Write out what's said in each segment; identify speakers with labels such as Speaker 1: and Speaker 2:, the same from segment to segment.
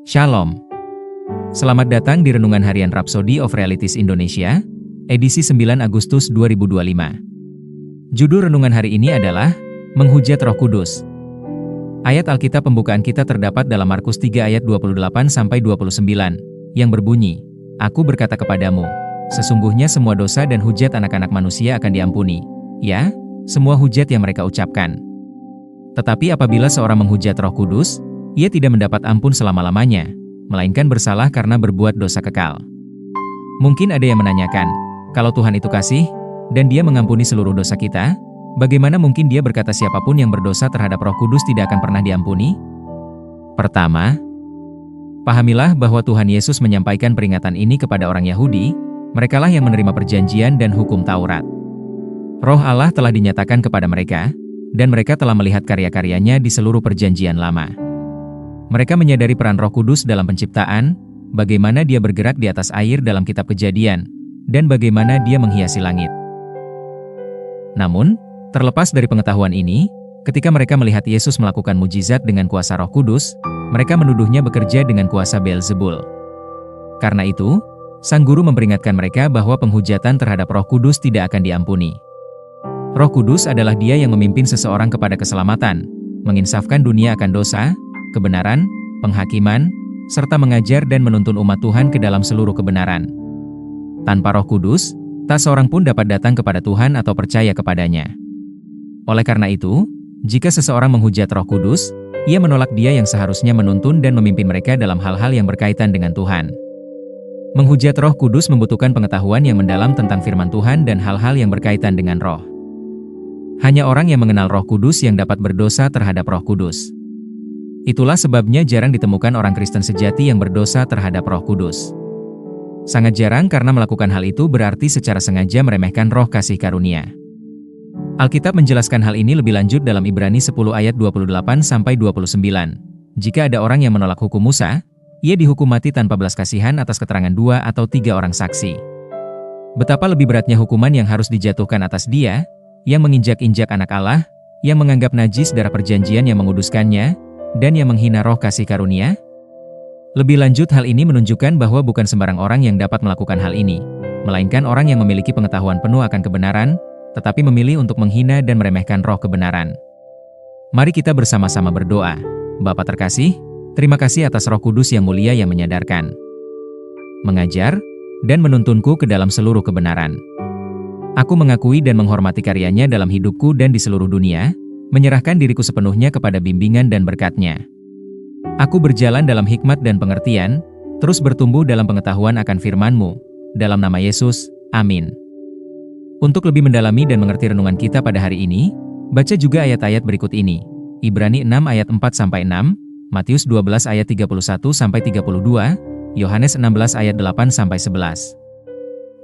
Speaker 1: Shalom. Selamat datang di Renungan Harian Rhapsody of Realities Indonesia, edisi 9 Agustus 2025. Judul renungan hari ini adalah Menghujat Roh Kudus. Ayat Alkitab pembukaan kita terdapat dalam Markus 3 ayat 28-29, yang berbunyi, Aku berkata kepadamu, sesungguhnya semua dosa dan hujat anak-anak manusia akan diampuni. Ya, semua hujat yang mereka ucapkan. Tetapi apabila seorang menghujat Roh Kudus, ia tidak mendapat ampun selama-lamanya, melainkan bersalah karena berbuat dosa kekal. Mungkin ada yang menanyakan, kalau Tuhan itu kasih, dan Dia mengampuni seluruh dosa kita, bagaimana mungkin Dia berkata siapapun yang berdosa terhadap Roh Kudus tidak akan pernah diampuni? Pertama, pahamilah bahwa Tuhan Yesus menyampaikan peringatan ini kepada orang Yahudi, merekalah yang menerima perjanjian dan hukum Taurat. Roh Allah telah dinyatakan kepada mereka, dan mereka telah melihat karya-karyanya di seluruh perjanjian lama. Mereka menyadari peran Roh Kudus dalam penciptaan, bagaimana Dia bergerak di atas air dalam kitab Kejadian, dan bagaimana Dia menghiasi langit. Namun, terlepas dari pengetahuan ini, ketika mereka melihat Yesus melakukan mujizat dengan kuasa Roh Kudus, mereka menuduhnya bekerja dengan kuasa Beelzebul. Karena itu, sang guru memperingatkan mereka bahwa penghujatan terhadap Roh Kudus tidak akan diampuni. Roh Kudus adalah Dia yang memimpin seseorang kepada keselamatan, menginsafkan dunia akan dosa, kebenaran, penghakiman, serta mengajar dan menuntun umat Tuhan ke dalam seluruh kebenaran. Tanpa Roh Kudus, tak seorang pun dapat datang kepada Tuhan atau percaya kepadanya. Oleh karena itu, jika seseorang menghujat Roh Kudus, ia menolak Dia yang seharusnya menuntun dan memimpin mereka dalam hal-hal yang berkaitan dengan Tuhan. Menghujat Roh Kudus membutuhkan pengetahuan yang mendalam tentang firman Tuhan dan hal-hal yang berkaitan dengan Roh. Hanya orang yang mengenal Roh Kudus yang dapat berdosa terhadap Roh Kudus. Itulah sebabnya jarang ditemukan orang Kristen sejati yang berdosa terhadap Roh Kudus. Sangat jarang karena melakukan hal itu berarti secara sengaja meremehkan roh kasih karunia. Alkitab menjelaskan hal ini lebih lanjut dalam Ibrani 10 ayat 28-29. Jika ada orang yang menolak hukum Musa, ia dihukum mati tanpa belas kasihan atas keterangan 2 atau 3 orang saksi. Betapa lebih beratnya hukuman yang harus dijatuhkan atas dia, yang menginjak-injak anak Allah, yang menganggap najis darah perjanjian yang menguduskannya, dan yang menghina roh kasih karunia? Lebih lanjut hal ini menunjukkan bahwa bukan sembarang orang yang dapat melakukan hal ini, melainkan orang yang memiliki pengetahuan penuh akan kebenaran, tetapi memilih untuk menghina dan meremehkan roh kebenaran. Mari kita bersama-sama berdoa. Bapa terkasih, terima kasih atas Roh Kudus yang mulia yang menyadarkan, mengajar, dan menuntunku ke dalam seluruh kebenaran. Aku mengakui dan menghormati karyanya dalam hidupku dan di seluruh dunia, menyerahkan diriku sepenuhnya kepada bimbingan dan berkat-Nya. Aku berjalan dalam hikmat dan pengertian, terus bertumbuh dalam pengetahuan akan firman-Mu. Dalam nama Yesus, amin. Untuk lebih mendalami dan mengerti renungan kita pada hari ini, baca juga ayat-ayat berikut ini. Ibrani 6 ayat 4-6, Matius 12 ayat 31-32, Yohanes 16 ayat 8-11.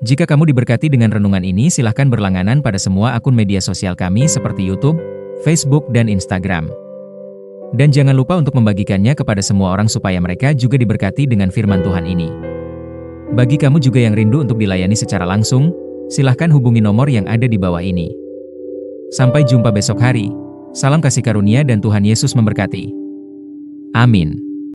Speaker 1: Jika kamu diberkati dengan renungan ini, silahkan berlangganan pada semua akun media sosial kami seperti YouTube, Facebook, dan Instagram. Dan jangan lupa untuk membagikannya kepada semua orang supaya mereka juga diberkati dengan firman Tuhan ini. Bagi kamu juga yang rindu untuk dilayani secara langsung, silahkan hubungi nomor yang ada di bawah ini. Sampai jumpa besok hari. Salam kasih karunia dan Tuhan Yesus memberkati. Amin.